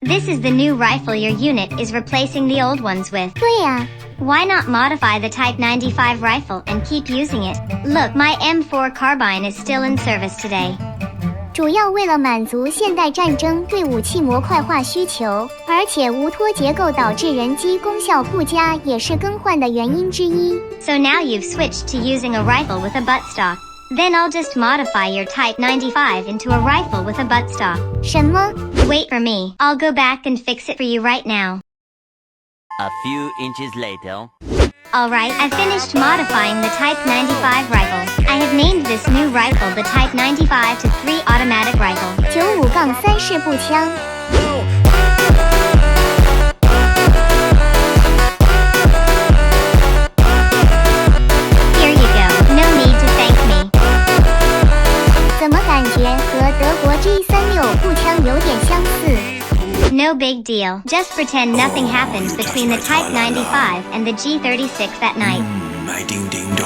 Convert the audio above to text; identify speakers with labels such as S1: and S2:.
S1: This is the new rifle your unit is replacing the old ones with.
S2: 对呀。
S1: Why not modify the Type 95 rifle and keep using it? Look, my M4 carbine is still in service today.
S2: 主要为了满足现代战争对武器模块化需求，而且无托结构导致人机功效不佳也是更换的原因之一。
S1: So now you've switched to using a rifle with a buttstock. Then I'll just modify your Type 95 into a rifle with a buttstock.
S2: 什么？
S1: Wait for me. I'll go back and fix it for you right now.
S3: A few inches later.
S1: Alright, I finished modifying the Type 95 rifle. I have named this new rifle the Type 95-3 automatic rifle.
S2: 95-3式步枪。
S1: Here you go. No need to thank me.
S2: 怎么感觉和德国 G36步枪有点相似？
S1: No big deal. Just pretend nothing happened between the Type 95 and the G36 that night.
S4: 买叮叮咚。